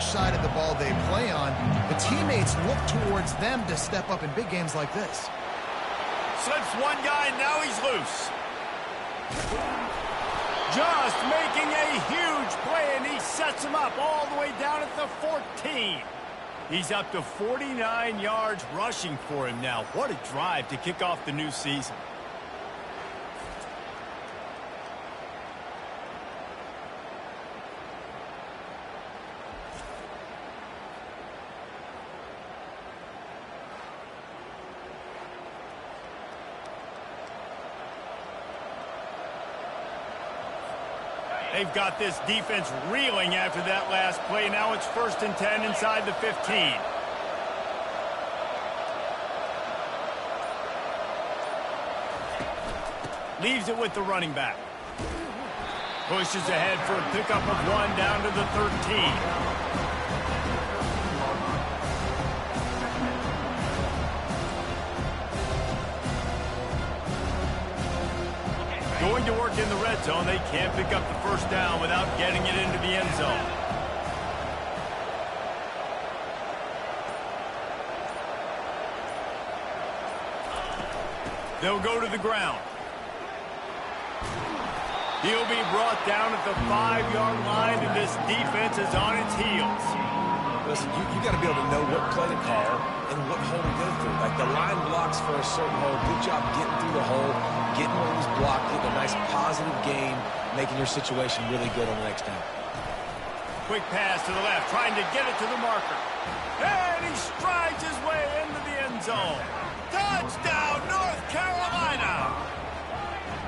side of the ball they play on, the teammates look towards them to step up in big games like this. Slips one guy, now he's loose. Just making a huge play, and he sets him up all the way down at the 14. He's up to 49 yards rushing for him now. What a drive to kick off the new season. They've got this defense reeling after that last play. Now it's 1st and 10 inside the 15. Leaves it with the running back. Pushes ahead for a pickup of 1 down to the 13. Going to work in the red zone. They can't pick up the first down without getting it into the end zone. They'll go to the ground. He'll be brought down at the 5-yard line, and this defense is on its heels. Listen, you got to be able to know what play to call and what hole to go through. Like, the line blocks for a certain hole. Good job getting through the hole, getting where he's blocked, getting a nice positive gain, making your situation really good on the next down. Quick pass to the left, trying to get it to the marker. And he strides his way into the end zone. Touchdown, North Carolina!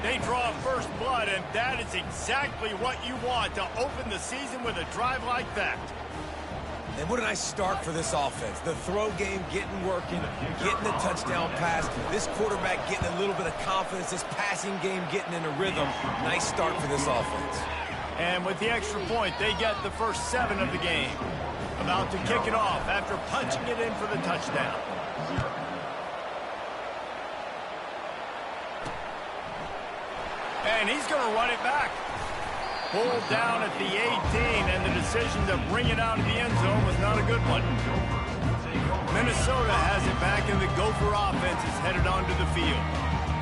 They draw first blood, and that is exactly what you want to open the season with a drive like that. And what a nice start for this offense. The throw game getting working, getting the touchdown pass. This quarterback getting a little bit of confidence. This passing game getting in a rhythm. Nice start for this offense. And with the extra point, they get the first 7 of the game. About to kick it off after punching it in for the touchdown. And he's going to run it back. Pulled down at the 18, and the decision to bring it out of the end zone was not a good one. Minnesota has it back, and the Gopher offense is headed onto the field.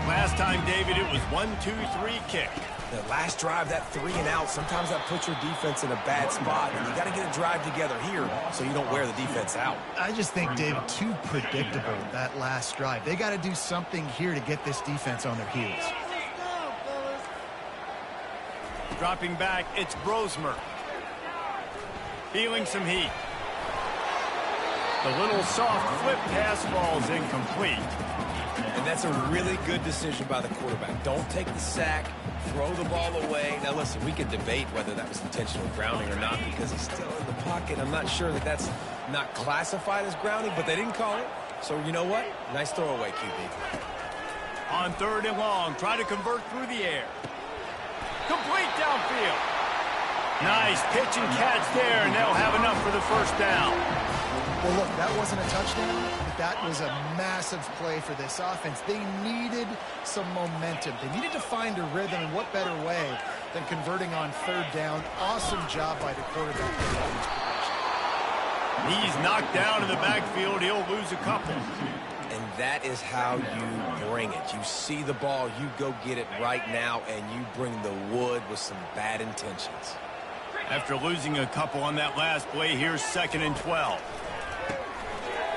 Last time, David, it was 1-2-3 kick. The last drive, that 3 and out, sometimes that puts your defense in a bad spot, and you got to get a drive together here so you don't wear the defense out. I just think, David, too predictable, that last drive. They got to do something here to get this defense on their heels. Dropping back, it's Brosmer. Feeling some heat. The little soft flip pass falls incomplete. And that's a really good decision by the quarterback. Don't take the sack, throw the ball away. Now, listen, we could debate whether that was intentional grounding or not because he's still in the pocket. I'm not sure that that's not classified as grounding, but they didn't call it. So, you know what? Nice throwaway, QB. On 3rd and long, try to convert through the air. Complete downfield. Nice pitch and catch there, and they'll have enough for the first down. Well, look, that wasn't a touchdown, but that was a massive play for this offense. They needed some momentum. They needed to find a rhythm, and what better way than converting on 3rd down. Awesome job by the quarterback. He's knocked down in the backfield. He'll lose a couple. And that is how you bring it. You see the ball, you go get it right now, and you bring the wood with some bad intentions. After losing a couple on that last play, here's 2nd and 12.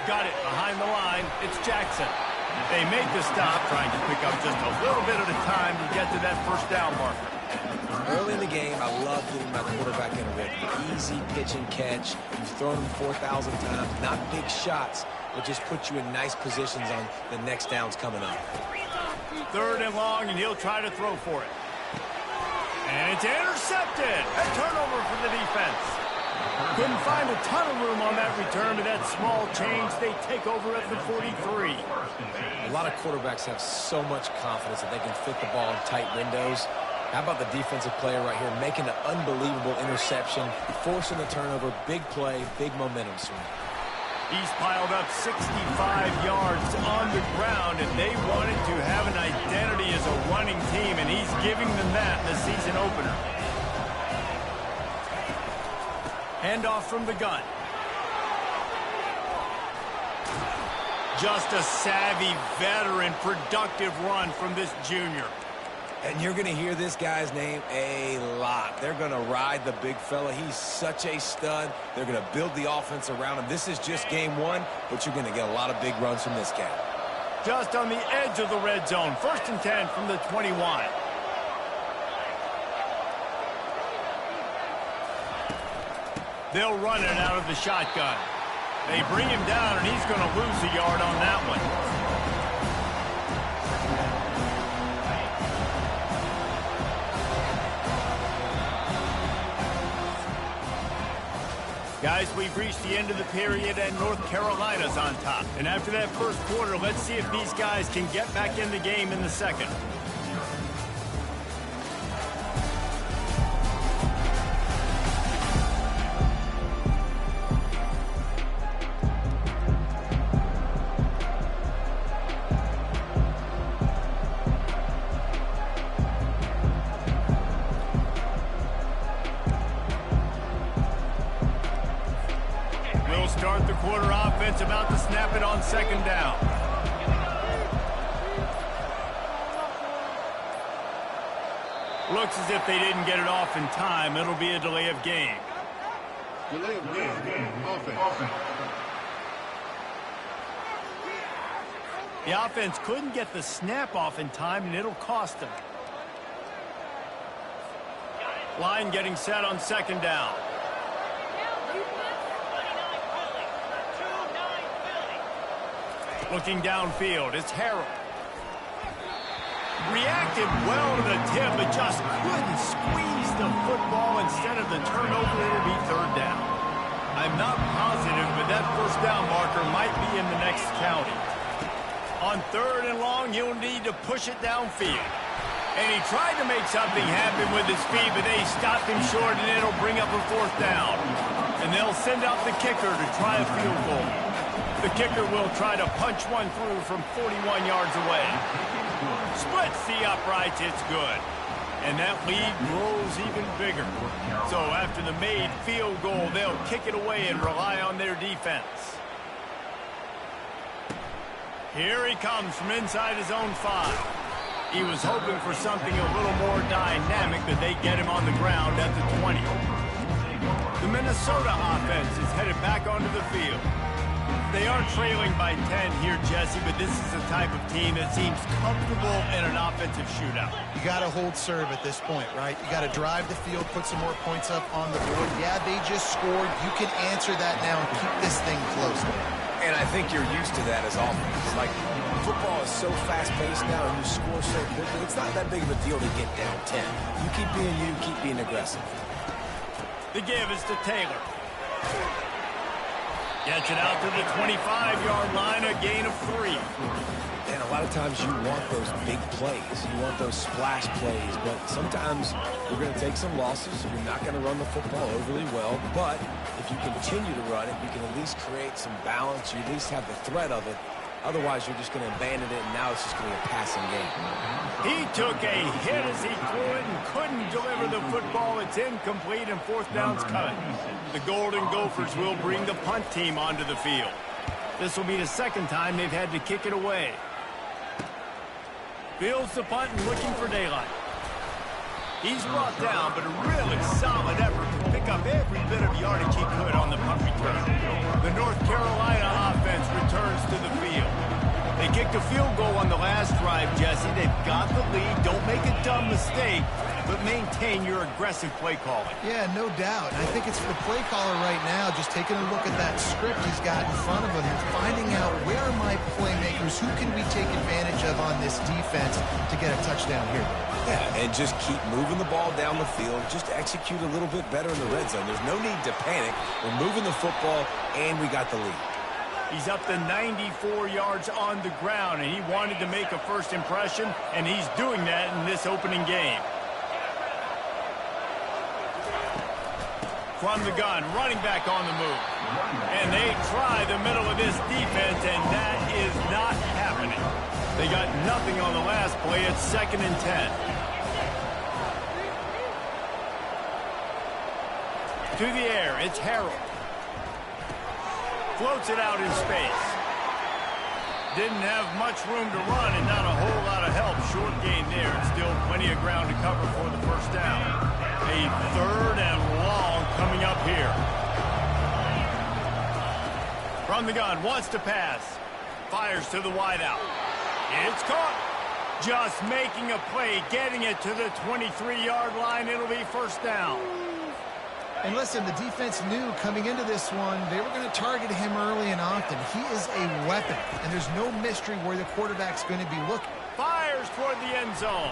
Got it behind the line. It's Jackson. They make the stop, trying to pick up just a little bit at a time to get to that first down marker. Early in the game, I love getting my quarterback in a rhythm. Easy pitch and catch. You've thrown him 4,000 times. Not big shots, but just put you in nice positions on the next downs coming up. 3rd and long, and he'll try to throw for it. And it's intercepted. A turnover for the defense. Couldn't find a ton of room on that return, but that small change, they take over at the 43. A lot of quarterbacks have so much confidence that they can fit the ball in tight windows. How about the defensive player right here making an unbelievable interception, forcing the turnover, big play, big momentum swing. He's piled up 65 yards on the ground, and they wanted to have an identity as a running team, and he's giving them that in the season opener. Handoff from the gun. Just a savvy, veteran, productive run from this junior. And you're going to hear this guy's name a lot. They're going to ride the big fella. He's such a stud. They're going to build the offense around him. This is just game one, but you're going to get a lot of big runs from this guy. Just on the edge of the red zone. 1st and 10 from the 21. They'll run it out of the shotgun. They bring him down, and he's going to lose a yard on that one. Guys, we've reached the end of the period, and North Carolina's on top. And after that first quarter, let's see if these guys can get back in the game in the second. Start the quarter offense, about to snap it on 2nd down. Looks as if they didn't get it off in time. It'll be a delay of game. Delay of game. Offense. The offense couldn't get the snap off in time, and it'll cost them. Line getting set on 2nd down. Looking downfield, it's Harrell. Reacted well to the tip, but just couldn't squeeze the football. Instead of the turnover, it'll be 3rd down. I'm not positive, but that 1st down marker might be in the next county. On 3rd and long, you'll need to push it downfield. And he tried to make something happen with his feet, but they stopped him short, and it'll bring up a 4th down. And they'll send out the kicker to try a field goal. The kicker will try to punch one through from 41 yards away. Splits the uprights, it's good. And that lead grows even bigger. So after the made field goal, they'll kick it away and rely on their defense. Here he comes from inside his own 5. He was hoping for something a little more dynamic, but they get him on the ground at the 20. The Minnesota offense is headed back onto the field. They are trailing by 10 here, Jesse, but this is the type of team that seems comfortable in an offensive shootout. You got to hold serve at this point, right? You got to drive the field, put some more points up on the board. Yeah, they just scored. You can answer that now and keep this thing close. And I think you're used to that as offense. Like, football is so fast-paced now, and you score so quickly. It's not that big of a deal to get down 10. You keep being aggressive. The give is to Taylor. Gets it out to the 25-yard line, a gain of 3. And a lot of times you want those big plays. You want those splash plays. But sometimes you're going to take some losses. You're not going to run the football overly well. But if you continue to run it, you can at least create some balance. You at least have the threat of it. Otherwise, you're just going to abandon it, and now it's just going to be a passing game. He took a hit as he threw it and couldn't deliver the football. It's incomplete, and 4th down's coming. The Golden Gophers will bring the punt team onto the field. This will be the 2nd time they've had to kick it away. Fields the punt and looking for daylight. He's brought down, but a really solid effort to pick up every bit of yardage he could on the punt return. The North Carolina offense returns to the field. They kicked a field goal on the last drive, Jesse. They've got the lead. Don't make a dumb mistake, but maintain your aggressive play calling. Yeah, no doubt. And I think it's the play caller right now just taking a look at that script he's got in front of him and finding out where are my playmakers, who can we take advantage of on this defense to get a touchdown here. Yeah, and just keep moving the ball down the field. Just execute a little bit better in the red zone. There's no need to panic. We're moving the football, and we got the lead. He's up to 94 yards on the ground, and he wanted to make a first impression, and he's doing that in this opening game. From the gun, running back on the move. And they try the middle of this defense, and that is not happening. They got nothing on the last play. It's 2nd and 10. To the air, it's Harold. Floats it out in space. Didn't have much room to run and not a whole lot of help. Short gain there. Still plenty of ground to cover for the first down. A 3rd and long coming up here. From the gun, wants to pass. Fires to the wideout. It's caught. Just making a play, getting it to the 23-yard line. It'll be first down. And listen, the defense knew coming into this one, they were going to target him early and often. He is a weapon, and there's no mystery where the quarterback's going to be looking. Fires toward the end zone.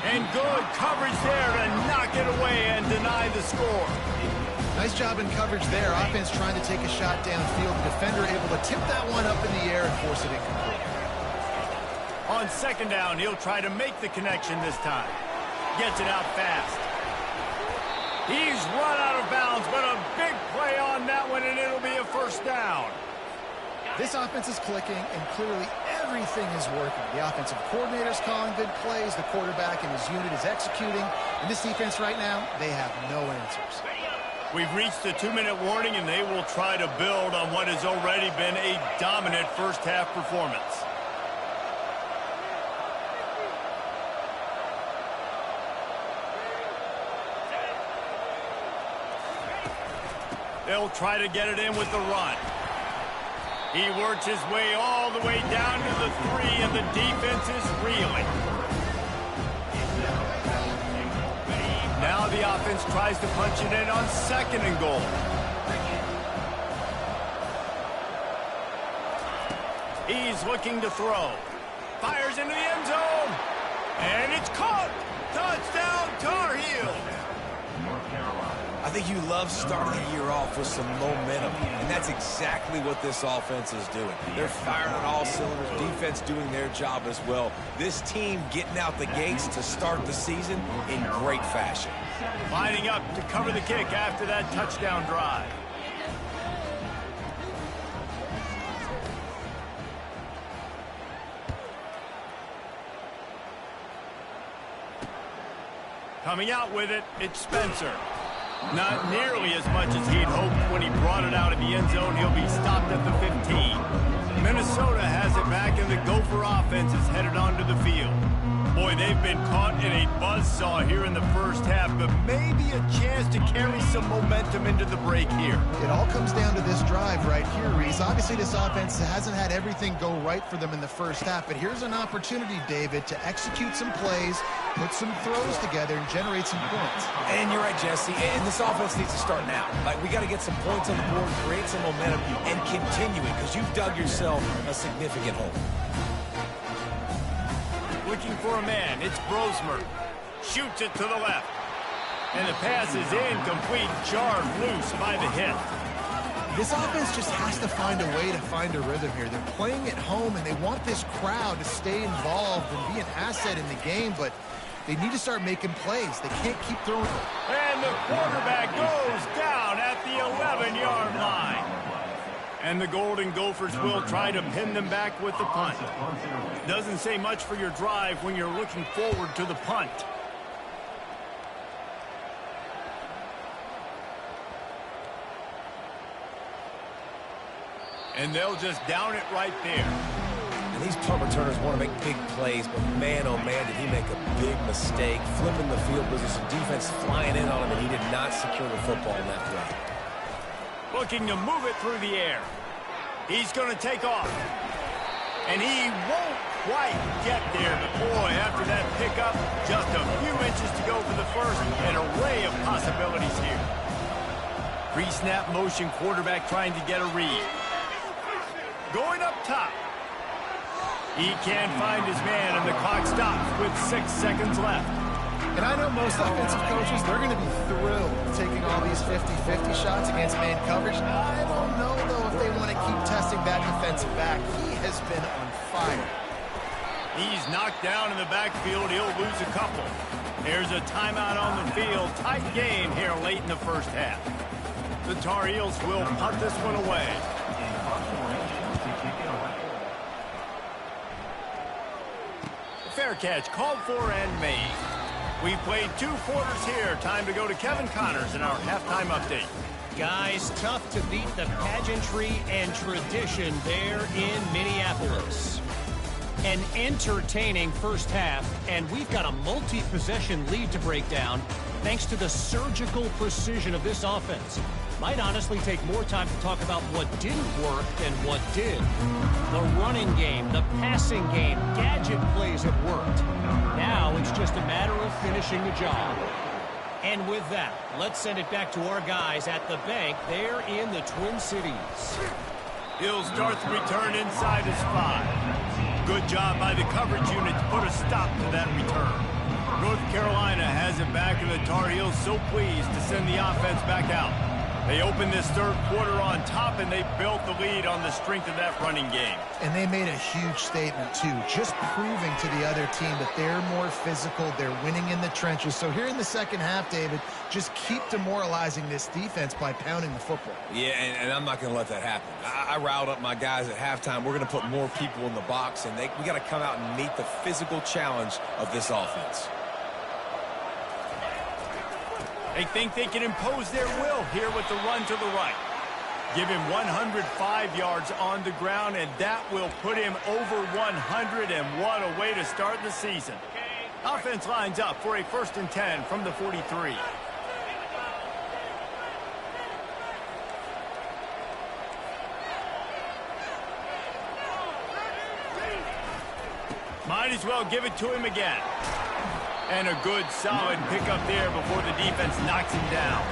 And good coverage there to knock it away and deny the score. Nice job in coverage there. Offense trying to take a shot downfield. The defender able to tip that one up in the air and force it incomplete. On second down, he'll try to make the connection this time. Gets it out fast. He's run out of bounds, but a big play on that one, and it'll be a first down. This offense is clicking, and clearly everything is working. The offensive coordinator's calling good plays. The quarterback and his unit is executing. And this defense right now, they have no answers. We've reached the 2-minute warning, and they will try to build on what has already been a dominant first-half performance. They'll try to get it in with the run. He works his way all the way down to the 3, and the defense is reeling. Now the offense tries to punch it in on 2nd and goal. He's looking to throw. Fires into the end zone. And it's caught. Touchdown, Tar Heels. I think you love starting the year off with some momentum, and that's exactly what this offense is doing. They're firing on all cylinders, defense doing their job as well. This team getting out the gates to start the season in great fashion. Lining up to cover the kick after that touchdown drive. Coming out with it, it's Spencer. Not nearly as much as he'd hoped when he brought it out of the end zone. He'll be stopped at the 15. Minnesota has it back, and the Gopher offense is headed onto the field. Boy, they've been caught in a buzzsaw here in the first half, but maybe a chance to carry some momentum into the break here. It all comes down to this drive right here, Reese. Obviously, this offense hasn't had everything go right for them in the first half, but here's an opportunity, David, to execute some plays, put some throws together, and generate some points. And you're right, Jesse, and this offense needs to start now. Like, we got to get some points on the board, create some momentum, and continue it, because you've dug yourself a significant hole. Looking for a man, it's Brosmer. Shoots it to the left. And the pass is incomplete, jarred loose by the hit. This offense just has to find a way to find a rhythm here. They're playing at home, and they want this crowd to stay involved and be an asset in the game, but they need to start making plays. They can't keep throwing. And the quarterback goes down at the 11-yard line. And the Golden Gophers will try to pin them back with the punt. Doesn't say much for your drive when you're looking forward to the punt. And they'll just down it right there. And these punt returners want to make big plays, but man, oh man, did he make a big mistake. Flipping the field position, defense flying in on him, and he did not secure the football in that play. Looking to move it through the air. He's going to take off. And he won't quite get there. But boy, after that pickup, just a few inches to go for the first. An array of possibilities here. Pre-snap motion, quarterback trying to get a read. Going up top. He can't find his man, and the clock stops with 6 seconds left. And I know most offensive coaches, they're going to be thrilled taking all these 50-50 shots against man coverage. I don't know, though, if they want to keep testing that defensive back. He has been on fire. He's knocked down in the backfield. He'll lose a couple. There's a timeout on the field. Tight game here late in the first half. The Tar Heels will punt this one away. Fair catch called for and made. We played 2 quarters here. Time to go to Kevin Connors in our halftime update. Guys, tough to beat the pageantry and tradition there in Minneapolis. An entertaining first half, and we've got a multi-possession lead to break down thanks to the surgical precision of this offense. Might honestly take more time to talk about what didn't work than what did. The running game, the passing game, gadget plays have worked. Now it's just a matter of finishing the job. And with that, let's send it back to our guys at the bank there in the Twin Cities. He'll start the return inside his 5. Good job by the coverage unit to put a stop to that return. North Carolina has it back, and the Tar Heels so pleased to send the offense back out. They opened this third quarter on top, and they built the lead on the strength of that running game. And they made a huge statement, too, just proving to the other team that they're more physical, they're winning in the trenches. So here in the second half, David, just keep demoralizing this defense by pounding the football. Yeah, and I'm not going to let that happen. I riled up my guys at halftime. We're going to put more people in the box, and we got to come out and meet the physical challenge of this offense. They think they can impose their will here with the run to the right. Give him 105 yards on the ground, and that will put him over 100, and what a way to start the season. Offense lines up for a 1st and 10 from the 43. Might as well give it to him again. And a good, solid pickup there before the defense knocks him down.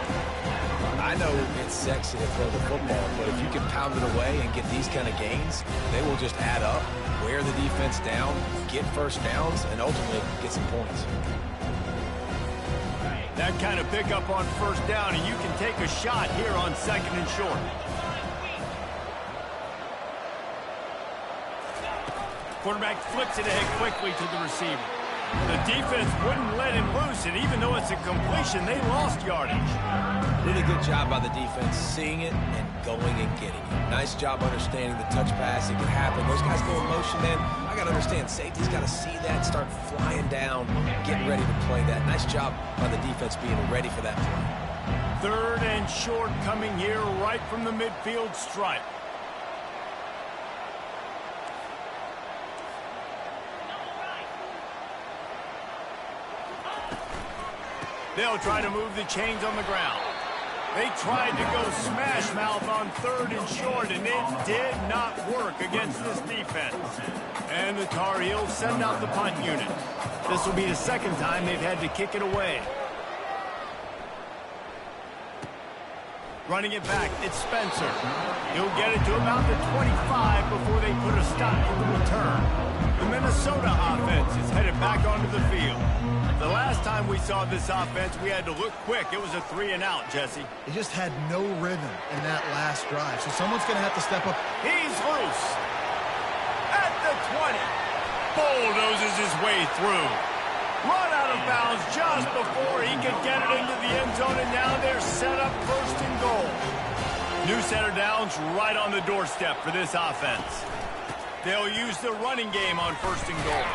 I know it's sexy to throw the football, but if you can pound it away and get these kind of gains, they will just add up, wear the defense down, get first downs, and ultimately get some points. That kind of pickup on 1st down, and you can take a shot here on 2nd and short. Quarterback flips it ahead quickly to the receiver. The defense wouldn't let him loose, and even though it's a completion, they lost yardage. Really good job by the defense seeing it and going and getting it. Nice job understanding the touch pass. It can happen. Those guys go in motion, man. I got to understand, safety's got to see that, start flying down, getting ready to play that. Nice job by the defense being ready for that play. 3rd and short coming here right from the midfield stripe. They'll try to move the chains on the ground. They tried to go smash mouth on 3rd and short, and it did not work against this defense. And the Tar Heels send out the punt unit. This will be the 2nd time they've had to kick it away. Running it back, it's Spencer. He'll get it to about the 25 before they put a stop to the return. The Minnesota offense is headed back onto the field. The last time we saw this offense, we had to look quick. It was a 3-and-out, Jesse. They just had no rhythm in that last drive, so someone's going to have to step up. He's loose. At the 20. Bulldozes his way through. Run out of bounds just before he could get it into the end zone, and now they're set up 1st and goal. New center downs right on the doorstep for this offense. They'll use the running game on 1st and goal.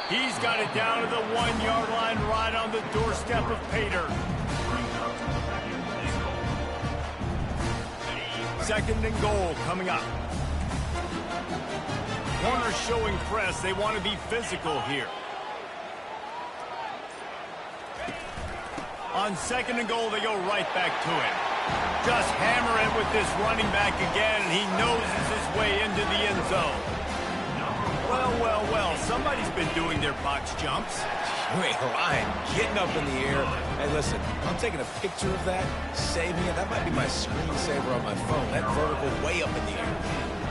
He's got it down to the 1-yard line right on the doorstep of Pater. 2nd and goal coming up. Corners showing press. They want to be physical here. On 2nd and goal, they go right back to it. Just hammer it with this running back again, and he noses his way into the end zone. Well, well, well, somebody's been doing their box jumps. You ain't lying. Getting up in the air. Hey, listen, I'm taking a picture of that, saving it. That might be my screensaver on my phone. That vertical way up in the air.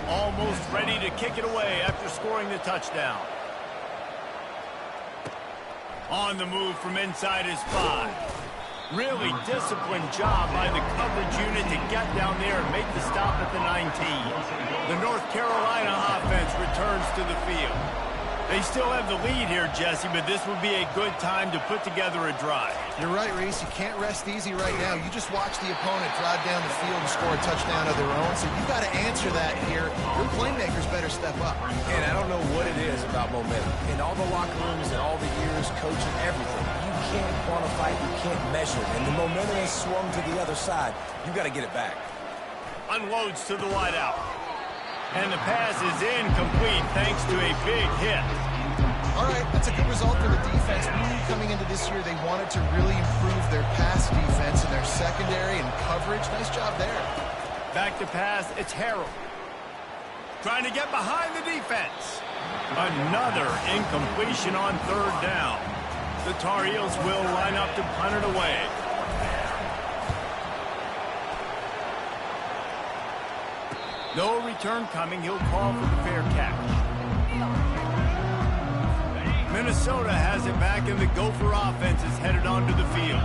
Almost ready to kick it away after scoring the touchdown. On the move from inside his 5. Really disciplined job by the coverage unit to get down there and make the stop at the 19. The North Carolina offense returns to the field. They still have the lead here, Jesse, but this would be a good time to put together a drive. You're right, Reese. You can't rest easy right now. You just watch the opponent drive down the field and score a touchdown of their own, so you got to answer that here. Your playmakers better step up. And I don't know what it is about momentum. In all the locker rooms and all the years coaching everything, you can't quantify it, you can't measure it. And the momentum has swung to the other side. You got to get it back. Unloads to the wideout. And the pass is incomplete thanks to a big hit. All right, that's a good result for the defense. We knew coming into this year they wanted to really improve their pass defense and their secondary and coverage. Nice job there. Back to pass, it's Harold. Trying to get behind the defense. Another incompletion on third down. The Tar Heels will line up to punt it away. No return coming. He'll call for the fair catch. Minnesota has it back, and the Gopher offense is headed onto the field.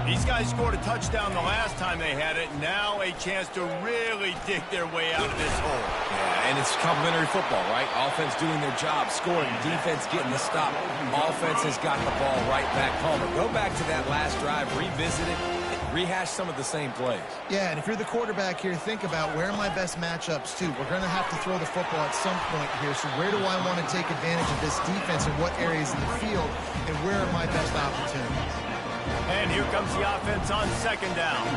These guys scored a touchdown the last time they had it. Now a chance to really dig their way out of this hole. Yeah, and it's complimentary football, right? Offense doing their job, scoring, defense getting the stop. Offense has got the ball right back. Palmer, go back to that last drive, revisit it, rehash some of the same plays. Yeah, and if you're the quarterback here, think about where are my best matchups, too. We're going to have to throw the football at some point here, so where do I want to take advantage of this defense and what areas in the field, and where are my best opportunities? And here comes the offense on second down.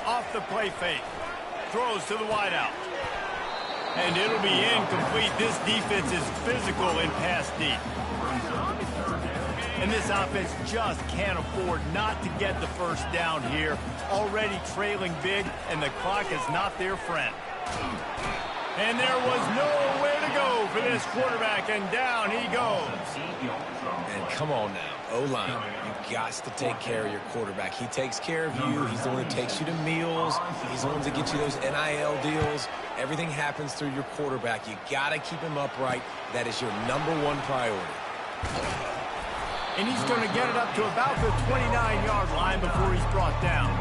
Off the play fake. Throws to the wideout. And it'll be incomplete. This defense is physical in pass deep. And this offense just can't afford not to get the first down here. Already trailing big, and the clock is not their friend. And there was nowhere to go for this quarterback, and down he goes. And come on now, O-line, you got to take care of your quarterback. He takes care of you. He's the one who takes you to meals. He's the one to get you those NIL deals. Everything happens through your quarterback. You got to keep him upright. That is your #1 priority. And he's going to get it up to about the 29-yard line before he's brought down.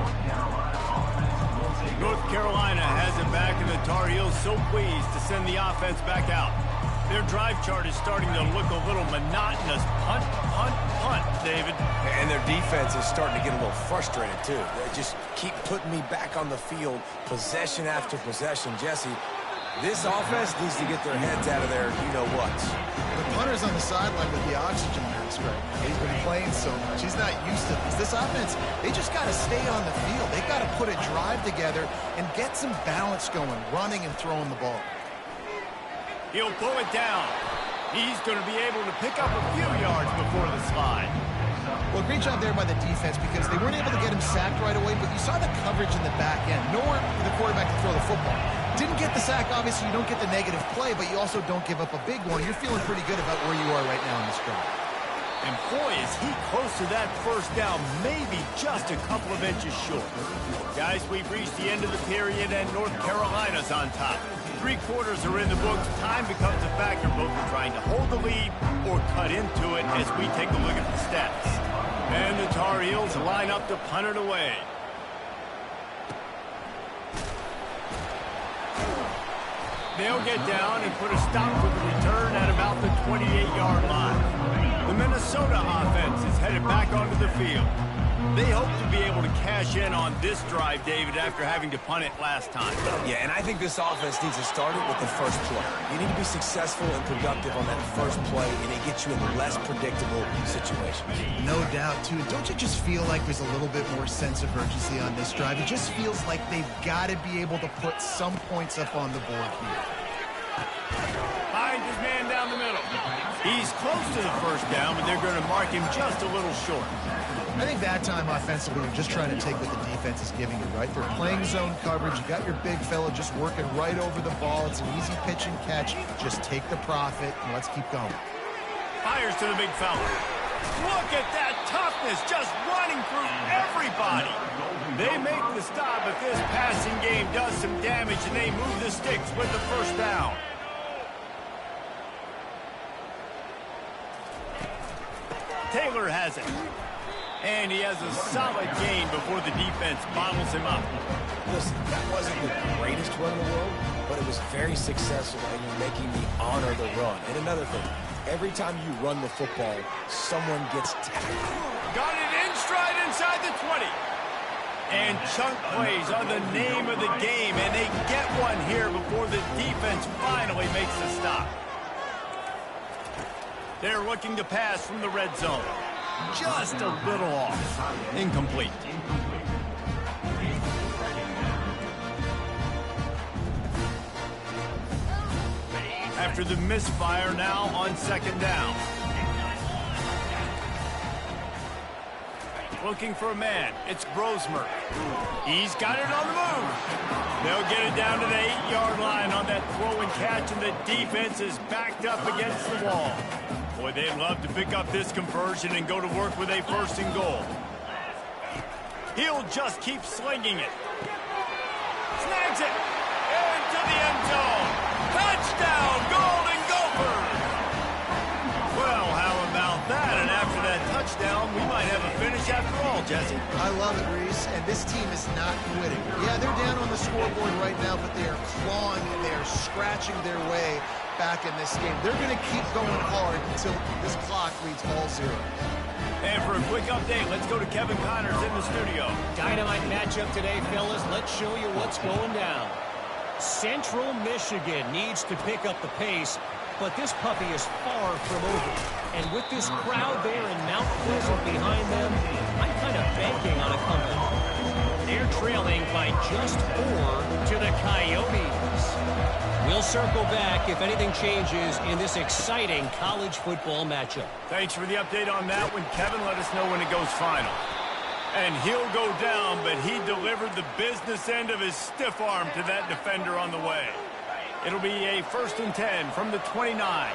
North Carolina has it back, and the Tar Heels so pleased to send the offense back out. Their drive chart is starting to look a little monotonous. Punt, punt, punt, David. And their defense is starting to get a little frustrated, too. They just keep putting me back on the field, possession after possession. Jesse, this offense needs to get their heads out of their you-know-whats. The punter's on the sideline with the oxygen mask right now. He's been playing so much. He's not used to this. This offense, they just got to stay on the field. They got to put a drive together and get some balance going, running and throwing the ball. He'll pull it down. He's going to be able to pick up a few yards before the slide. Well, great job there by the defense because they weren't able to get him sacked right away, but you saw the coverage in the back end. Nowhere for the quarterback to throw the football. Didn't get the sack, obviously. You don't get the negative play, but you also don't give up a big one. You're feeling pretty good about where you are right now in this drive. And boy, is he close to that first down, maybe just a couple of inches short. Guys, we've reached the end of the period, and North Carolina's on top. 3 quarters are in the books. Time becomes a factor, both in trying to hold the lead or cut into it as we take a look at the stats. And the Tar Heels line up to punt it away. They'll get down and put a stop to the return at about the 28-yard line. The Minnesota offense is headed back onto the field. They hope to be able to cash in on this drive, David, after having to punt it last time. Yeah, and I think this offense needs to start it with the first play. You need to be successful and productive on that first play, and it gets you in less predictable situations. No doubt, too. Don't you just feel like there's a little bit more sense of urgency on this drive? It just feels like they've got to be able to put some points up on the board here. Finds his man down the middle. He's close to the first down, but they're going to mark him just a little short. I think that time offensively, you're just trying to take what the defense is giving you, right? They're playing zone coverage. You got your big fella just working right over the ball. It's an easy pitch and catch. Just take the profit, and let's keep going. Fires to the big fella. Look at that toughness, just running through everybody. They make the stop, but this passing game does some damage, and they move the sticks with the first down. Taylor has it. And he has a solid gain before the defense bottles him up. Listen, that wasn't the greatest run in the world, but it was very successful, and you're making me honor the run. And another thing, every time you run the football, someone gets tackled. Got it in stride inside the 20. And chunk plays are the name of the game, and they get one here before the defense finally makes the stop. They're looking to pass from the red zone. Just a little off. Incomplete. After the misfire, now on second down. Looking for a man. It's Brosmer. He's got it on the move. They'll get it down to the 8-yard line on that throw and catch, and the defense is backed up against the wall. Boy, they'd love to pick up this conversion and go to work with a first and goal. He'll just keep slinging it. Snags it. Into the end zone. Touchdown, Golden Gophers! Well, how about that? And after that touchdown, we might have a finish after all, Jesse. I love it, Reese, and this team is not quitting. Yeah, they're down on the scoreboard right now, but they are clawing, they are scratching their way back in this game. They're going to keep going hard until this clock reads all zeros. And for a quick update, let's go to Kevin Connors in the studio. Dynamite matchup today, fellas. Let's show you what's going down. Central Michigan needs to pick up the pace, but this puppy is far from over. And with this crowd there in Mount Pleasant behind them, I'm kind of banking on a comeback. They're trailing by just 4 to the Coyotes. We'll circle back if anything changes in this exciting college football matchup. Thanks for the update on that one, Kevin. Let us know when it goes final. And he'll go down, but he delivered the business end of his stiff arm to that defender on the way. It'll be a 1st and 10 from the 29.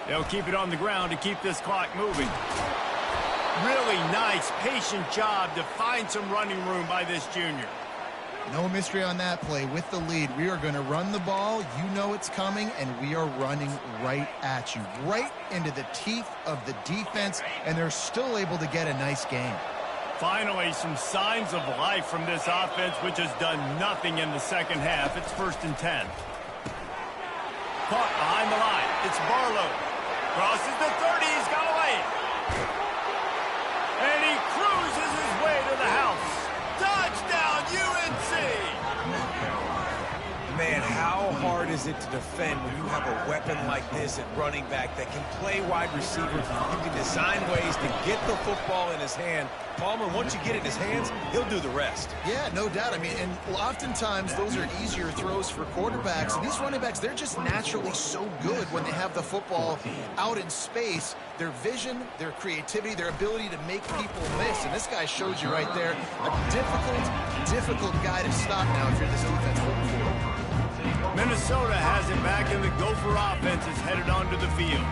They'll keep it on the ground to keep this clock moving. Really nice, patient job to find some running room by this junior. No mystery on that play. With the lead, we are going to run the ball. You know it's coming, and we are running right at you, right into the teeth of the defense, and they're still able to get a nice game. Finally, some signs of life from this offense, which has done nothing in the second half. It's 1st and 10. Caught behind the line. It's Barlow. Crosses the 30. He's got away. And he cruises his way to the house. Touchdown, UNC! Man, how hard is it to defend when you have a weapon like this at running back that can play wide receiver? You can design ways to get the football in his hand. Palmer, once you get it in his hands, he'll do the rest. Yeah, no doubt. I mean, and oftentimes those are easier throws for quarterbacks. And these running backs, they're just naturally so good when they have the football out in space. Their vision, their creativity, their ability to make people miss. And this guy shows you right there a difficult guy to stop now if you're this defense moving forward. Minnesota has it back, and the Gopher offense is headed onto the field.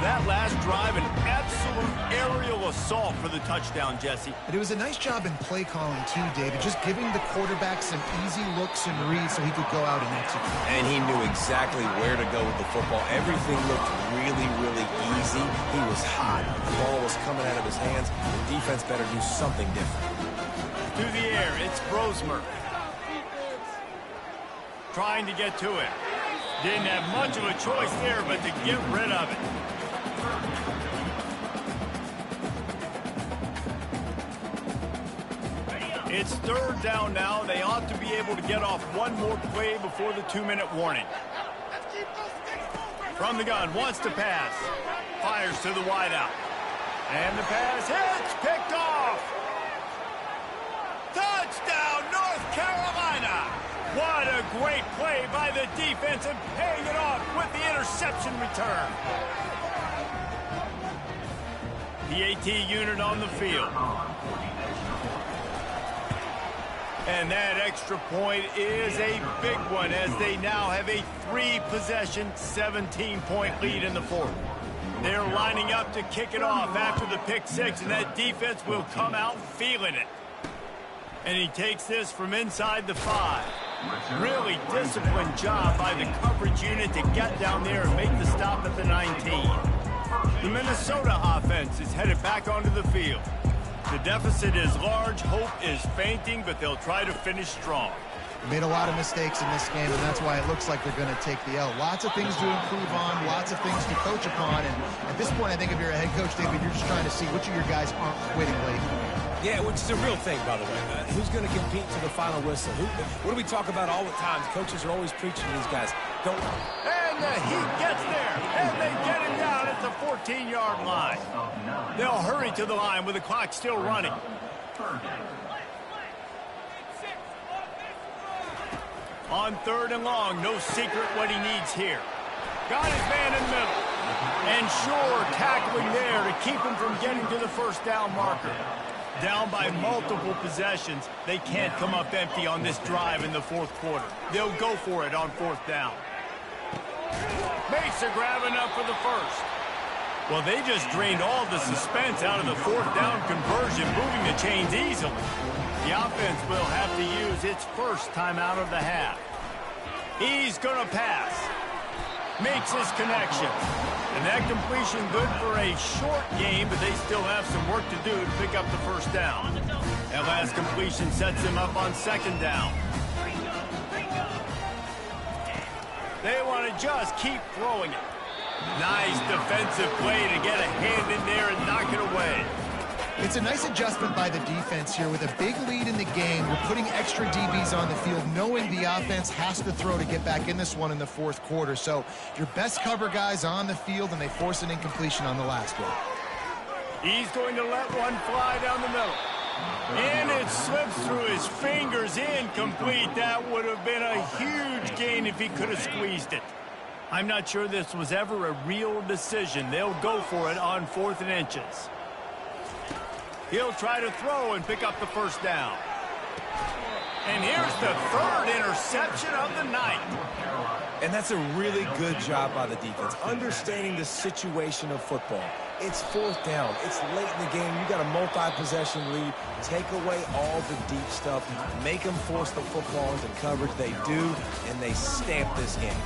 That last drive, an absolute aerial assault for the touchdown, Jesse. And it was a nice job in play calling, too, David, just giving the quarterback some easy looks and reads so he could go out and execute. And he knew exactly where to go with the football. Everything looked really, really easy. He was hot. The ball was coming out of his hands. The defense better do something different. Through the air, it's Brosmer. Trying to get to it. Didn't have much of a choice there, but to get rid of it. It's 3rd down now. They ought to be able to get off one more play before the 2-minute warning. From the gun, wants to pass. Fires to the wideout. And the pass hits, picked off. Touchdown, North Carolina. What a great play by the defense and paying it off with the interception return. The AT unit on the field. And that extra point is a big one as they now have a 3-possession, 17-point lead in the 4th. They're lining up to kick it off after the pick 6, and that defense will come out feeling it. And he takes this from inside the 5. Really disciplined job by the coverage unit to get down there and make the stop at the 19. The Minnesota offense is headed back onto the field. The deficit is large, hope is fainting, but they'll try to finish strong. Made a lot of mistakes in this game, and that's why it looks like they're going to take the L. Lots of things to improve on, lots of things to coach upon, and at this point, I think if you're a head coach, David, you're just trying to see which of your guys aren't quitting late. Yeah, which is a real thing, by the way. Who's going to compete to the final whistle? What do we talk about all the time? Coaches are always preaching to these guys. Don't. And the Heat gets there, and they get him down at the 14-yard line. They'll hurry to the line with the clock still running. On 3rd and long, no secret what he needs here. Got his man in the middle. And sure, tackling there to keep him from getting to the first down marker. Down by multiple possessions, they can't come up empty on this drive in the 4th quarter. They'll go for it on 4th down. Makes a grab enough for the first. Well, they just drained all the suspense out of the 4th down conversion, moving the chains easily. The offense will have to use its first timeout of the half. He's going to pass. Makes his connection. And that completion good for a short game, but they still have some work to do to pick up the first down. That last completion sets him up on 2nd down. They want to just keep throwing it. Nice defensive play to get a hand in there and knock it away. It's a nice adjustment by the defense here. With a big lead in the game, we're putting extra DBs on the field, knowing the offense has to throw to get back in this one in the 4th quarter. So your best cover guys on the field, and they force an incompletion on the last one. He's going to let one fly down the middle. And it slips through his fingers, incomplete. That would have been a huge gain if he could have squeezed it. I'm not sure this was ever a real decision. They'll go for it on 4th and inches. He'll try to throw and pick up the first down. And here's the 3rd interception of the night. And that's a really good job by the defense, understanding the situation of football. It's 4th down. It's late in the game. You got a multi-possession lead. Take away all the deep stuff. Make them force the football into coverage. They do, and they stamp this game.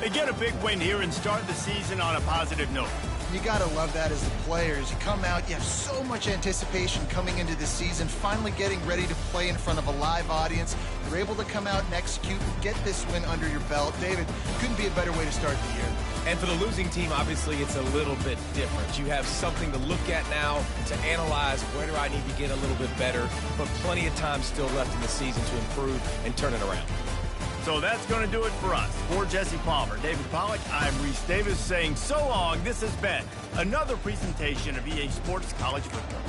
They get a big win here and start the season on a positive note. You got to love that as the players. You come out, you have so much anticipation coming into the season, finally getting ready to play in front of a live audience. You're able to come out and execute and get this win under your belt. David, couldn't be a better way to start the year. And for the losing team, obviously, it's a little bit different. You have something to look at now to analyze where do I need to get a little bit better, but plenty of time still left in the season to improve and turn it around. So that's going to do it for us. For Jesse Palmer, David Pollack, I'm Reese Davis saying so long. This has been another presentation of EA Sports College Football.